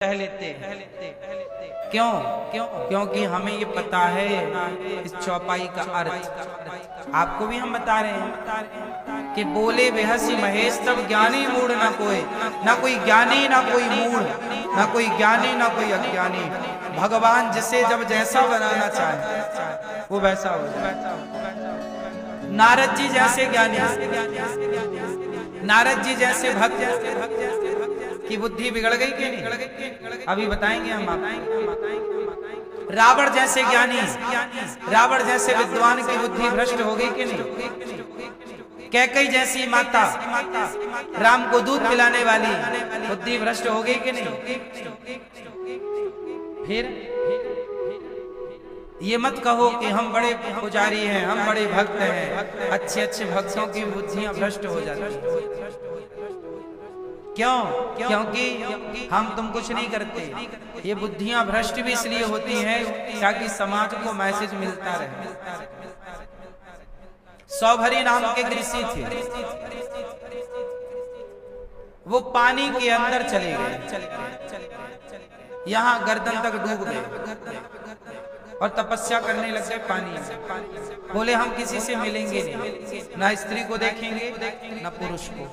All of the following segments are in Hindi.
लेते क्यों? क्योंकि हमें ये पता है इस चौपाई का अर्थ। आपको भी हम बता रहे हैं कि बोले बेहसी महेश तब ज्ञानी मूढ़ ना कोई, ना कोई ज्ञानी ना कोई मूढ़, ना कोई ज्ञानी ना कोई अज्ञानी। भगवान जिसे जब जैसा बनाना चाहे वो वैसा हो जाए। नारद जी जैसे ज्ञानी, नारद जी जैसे भक्त की बुद्धि बिगड़ गई कि नहीं? अभी बताएंगे हम आपको। रावण जैसे ज्ञानी, रावण जैसे विद्वान की बुद्धि भ्रष्ट हो गई कि नहीं? कैकई जैसी माता, राम को दूध पिलाने वाली, बुद्धि भ्रष्ट हो गई कि नहीं? फिर ये मत कहो कि हम बड़े पुजारी हैं, हम बड़े भक्त हैं, अच्छे अच्छे भक्तों की बुद्धियां भ्रष्ट हो जाती हैं। क्यों? क्योंकि हम तुम कुछ नहीं करते। ये बुद्धियां भ्रष्ट भी इसलिए होती हैं ताकि समाज को मैसेज मिलता रहे। सौभरी नाम के ऋषि थे, वो पानी के अंदर चले गए, यहां गर्दन तक डूब गए और तपस्या करने लग गए पानी में। बोले हम किसी से मिलेंगे नहीं, ना स्त्री को देखेंगे ना पुरुष को।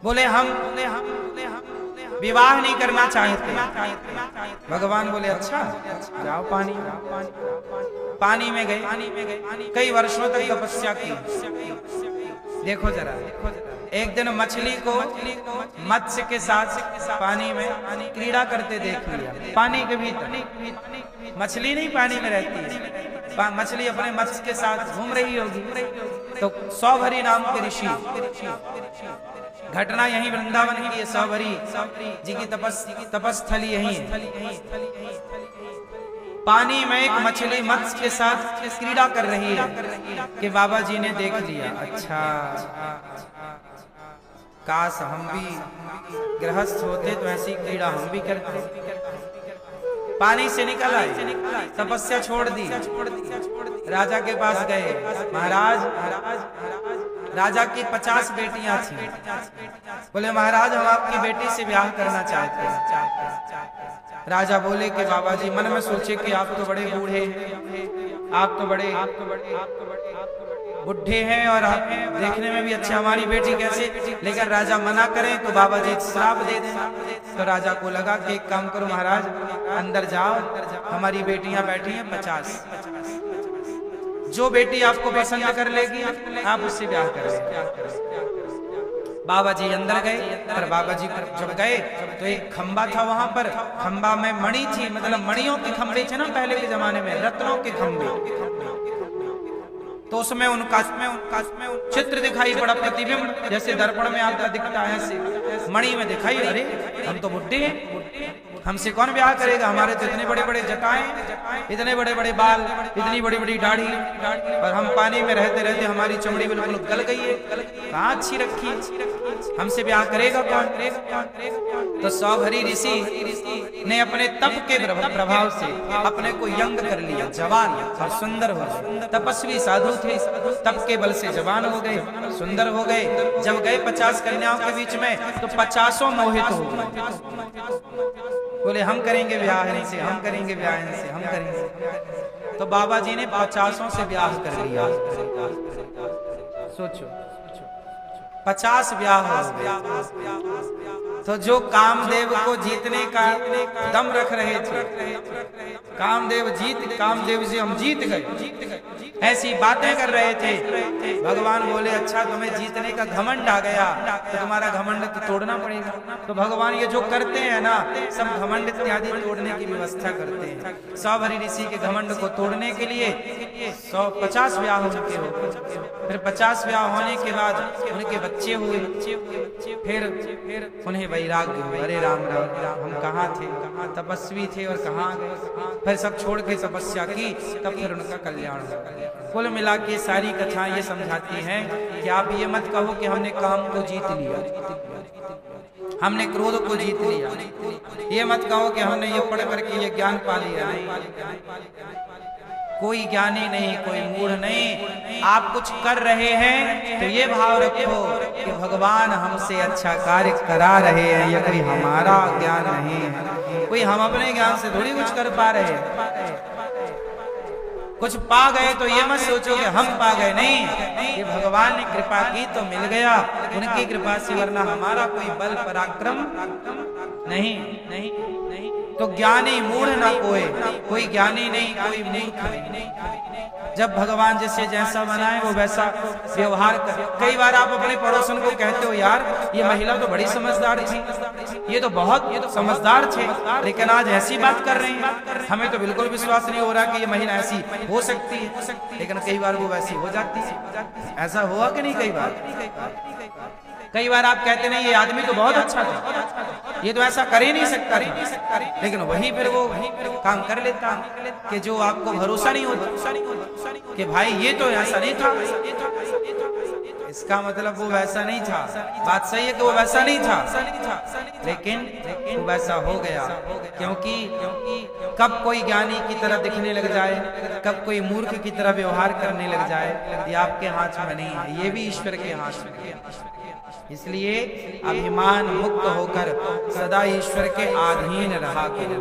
बोले हम विवाह नहीं करना चाहते। भगवान बोले अच्छा जाओ पानी पानी में गए, कई वर्षों तक तपस्या की। देखो जरा, एक दिन मछली को मत्स्य के साथ पानी में क्रीड़ा करते देख लिया। पानी के भीतर मछली नहीं पानी में रहती है, मछली अपने मत्स्य के साथ घूम रही होगी। तो सौभरी नाम के ऋषि, घटना यही वृंदावन की है, सौभरी जी की तपस्थली यही है। पानी में एक मछली मत्स्य के साथ क्रीड़ा कर रही है कि बाबा जी ने देख लिया। अच्छा, काश हम भी गृहस्थ होते तो ऐसी क्रीड़ा हम भी करते। पानी से निकल आए, तपस्या छोड़ दी, राजा के पास गए। महाराज, राजा की 50 बेटियां थी। बोले महाराज हम आपकी बेटी से ब्याह करना चाहते हैं। राजा बोले कि बाबा जी मन में सोचे कि आप तो बड़े बूढ़े हैं, आप तो बड़े बुढ़े हैं और आप देखने में भी अच्छे, हमारी बेटी कैसे? लेकिन राजा मना करें तो बाबा जी श्राप दे दें। तो राजा को लगा कि एक काम करो महाराज, अंदर जाओ, हमारी बेटियां बैठी हैं 50, जो बेटी आपको पसंद कर लेगी आप उससे ब्याह करें। बाबा जी अंदर गए, पर बाबा जी जब गए तो एक खंबा था, वहां पर खंबा में मणि थी, मतलब मणियों के खंबे थे ना पहले के जमाने में, रत्नों के खंबे। तो उसमें उनका चित्र दिखाई पड़ा, प्रतिबिंब, जैसे दर्पण में आपका दिखता है ऐसे मणि में दिखाई। अरे हम तो बुढ़े हैं, हमसे कौन ब्याह करेगा? हमारे तो इतने बड़े बड़े जटाएं, इतने बड़े बड़े बाल, इतनी बड़ी बड़ी दाढ़ी, और हम पानी में रहते रहते हमारी चमड़ी बिल्कुल गल गई है, कहाँ अच्छी रखी है, हमसे ब्याह करेगा कौन? तो सौभरी ऋषि ने अपने तप के प्रभाव से अपने को यंग कर लिया, जवान और सुंदर हो गए। तपस्वी साधु थे, तप के बल से जवान हो गए, सुंदर हो गए। जब गए 50 कन्याओं के बीच में तो 50 मोहित हो गए। बोले हम करेंगे ब्याह इनसे, हम करेंगे ब्याह इनसे, हम करेंगे। तो बाबा जी ने 50 से ब्याह कर लिया। सोचो 50 ब्याह हो गए। तो जो कामदेव को जीतने का दम रख रहे थे, कामदेव जी हम जीत गए, ऐसी बातें कर रहे थे। भगवान बोले अच्छा तुम्हें जीतने का घमंड आ गया तो तुम्हारा घमंड तो तोड़ना पड़ेगा। तो भगवान ये जो करते हैं ना, सब घमंड इत्यादि तोड़ने की व्यवस्था करते हैं। सौभरी ऋषि के घमंड को तोड़ने के लिए 150 ब्याह उनके हो, फिर 50 ब्याह होने के बाद उनके बच्चे हुए, फिर उन्हें वैराग्य हुआ। अरे राम राम राम, हम कहाँ थे, तपस्वी थे और कहाँ गए। फिर सब छोड़ के तपस्या की, तब फिर उनका कल्याण हुआ। कुल मिला के सारी कथा ये समझाती है कि आप ये मत कहो कि हमने काम को जीत लिया, हमने क्रोध को जीत लिया। ये मत कहो कि हमने ये पढ़ करके ये ज्ञान पा लिया। कोई ज्ञानी नहीं, कोई मूढ़ नहीं। आप कुछ कर रहे हैं तो ये भाव रखो कि भगवान हमसे अच्छा कार्य करा रहे हैं, या कोई हमारा ज्ञान नहीं है, कोई हम अपने ज्ञान से थोड़ी कुछ कर पा रहे हैं। कुछ पा गए तो ये मत सोचो कि हम पा गए, नहीं, ये भगवान ने कृपा की तो मिल गया, उनकी कृपा से, वरना हमारा कोई बल पराक्रम नहीं। नहीं नहीं तो ज्ञानी मूढ़ ना कोई ज्ञानी नहीं, कोई मूर्ख नहीं। जब भगवान जिसे जैसा बनाए वो वैसा व्यवहार करे। कई बार आप अपने पड़ोसन को कहते हो, यार ये महिला तो बड़ी समझदार थी, ये तो बहुत समझदार थे, लेकिन आज ऐसी बात कर रही है, हमें तो बिल्कुल विश्वास नहीं हो रहा कि ये महिला ऐसी हो सकती है, लेकिन कई बार वो वैसी हो जाती है। ऐसा हुआ कि नहीं? कई बार आप कहते नहीं ये आदमी तो बहुत अच्छा था, ये तो ऐसा कर ही नहीं सकता था, लेकिन वही फिर वो काम कर लेता कि जो आपको भरोसा नहीं होता कि भाई ये तो ऐसा नहीं था, इसका मतलब वो वैसा नहीं था। बात सही है कि वो वैसा नहीं था, लेकिन वो वैसा हो गया, क्योंकि कब कोई ज्ञानी की तरह दिखने लग जाए, कब कोई मूर्ख की तरह व्यवहार करने लग जाए, ये आपके हाथ में नहीं है, ये भी ईश्वर के हाथ में है। इसलिए अभिमान मुक्त होकर सदा ईश्वर के अधीन रहा करो।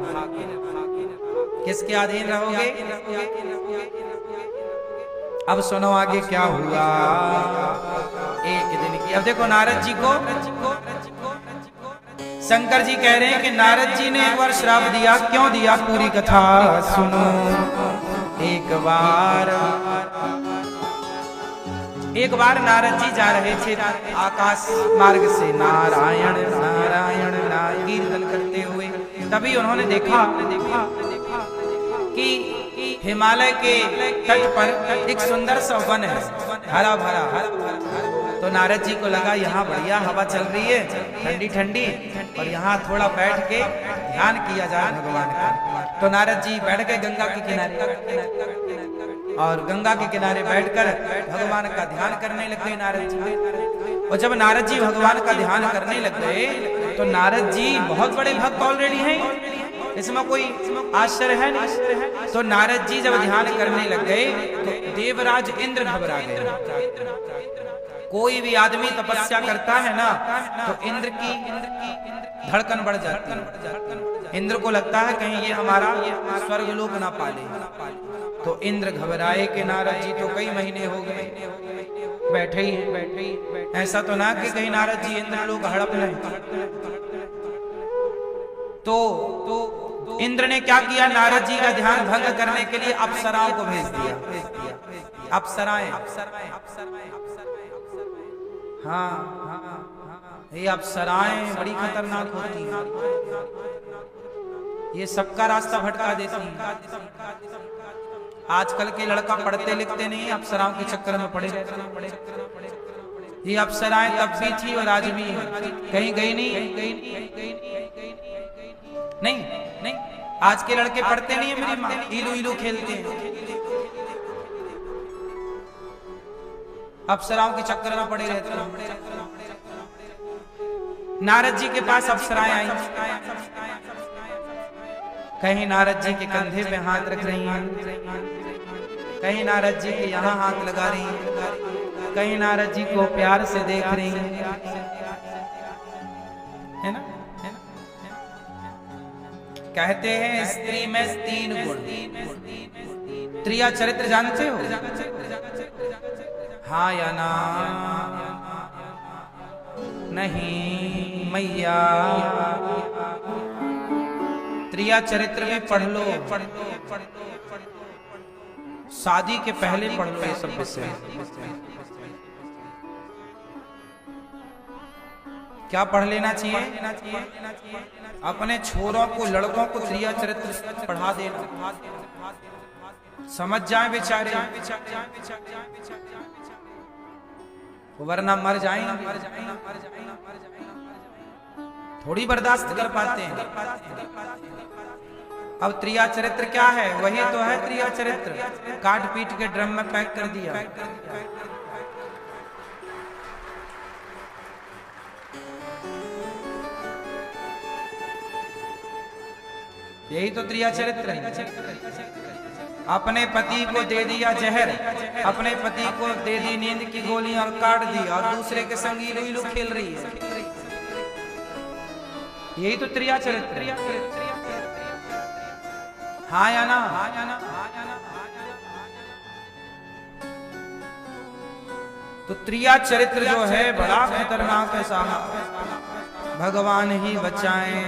किसके अधीन रहोगे? अब सुनो आगे क्या हुआ एक दिन की। अब देखो नारद जी को शंकर जी कह रहे हैं कि नारद जी ने एक बार श्राप दिया। क्यों दिया? पूरी कथा सुनो। एक बार नारद जी जा रहे थे आकाश मार्ग से, नारायण नारायण कीर्तन करते हुए, तभी उन्होंने देखा कि हिमालय के तट पर एक सुंदर सा वन है, हरा भरा। तो नारद जी को लगा यहाँ बढ़िया हवा चल रही है, ठंडी ठंडी, और यहाँ थोड़ा बैठ के ध्यान किया जाए भगवान का। तो नारद जी बैठ गए गंगा के किनारे, और गंगा के किनारे बैठकर भगवान का ध्यान करने लग गए नारद जी। और जब नारद जी भगवान का ध्यान करने लग गए तो नारद जी बहुत बड़े भक्त ऑलरेडी हैं, इसमें कोई आश्चर्य है नहीं। तो नारद जी जब ध्यान करने लग गए तो देवराज इंद्र घबरा गए। कोई भी आदमी तपस्या करता है ना तो इंद्र की धड़कन बढ़ जाती है। इंद्र को लगता है कहीं ये हमारा स्वर्गलोक ना पाले। तो इंद्र घबराए कि नारद जी तो कई महीने हो गए बैठे ही हैं, ऐसा तो ना कि कहीं नारद जी इंद्र लोग हड़प लें। तो इंद्र ने क्या किया? नारद जी का ध्यान भंग करने के लिए अप्सराओं को भेज दिया। अप्सराएं, हाँ, ये अप्सराएं बड़ी खतरनाक होती हैं, ये सबका रास्ता भटका देती हैं। आजकल के लड़का पढ़ते लिखते नहीं, अप्सराओं के चक्कर में पड़े रहते हैं। ये अप्सराएं तब भी थी और आज भी है, कहीं गई नहीं। आज के लड़के पढ़ते नहीं है, मेरी माँ, इलू इलू खेलते हैं, अप्सराओं के चक्कर में पड़े रहते हैं। नारद जी के पास अप्सराएं आई, कहीं नारद जी के कंधे पे हाथ रख रही हैं, कहीं नारद जी के यहाँ हाथ लगा रही हैं, कहीं नारद जी को प्यार से देख रही हैं, है ना? कहते हैं स्त्री में 3 गुण। त्रिया चरित्र जानते हो? हाँ या ना? नहीं मैया, त्रिया चरित्र में पढ़ लो, शादी के पहले पढ़ लो ये सब विषय। क्या पढ़ लेना चाहिए? अपने छोरों को, लड़कों को त्रिया चरित्र पढ़ा देना, समझ जाए बेचारे, वरना मर जाएंगे, थोड़ी बर्दाश्त कर पाते हैं। अब त्रिया चरित्र क्या है? वही तो है त्रिया चरित्र, काट पीट के ड्रम में पैक कर दिया। यही तो त्रिया चरित्र है। अपने पति को दे दिया जहर, अपने पति को दे दी नींद की गोली और काट दी, और दूसरे के संग इलू इलू खेल रही है। यही तो त्रिया चरित्र। हाँ या ना? तो त्रिया चरित्र जो है बड़ा खतरनाक है साहब, भगवान ही बचाएं।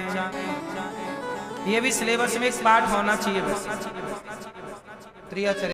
ये भी सिलेबस में एक पाठ होना चाहिए बस, त्रिया चरित्र।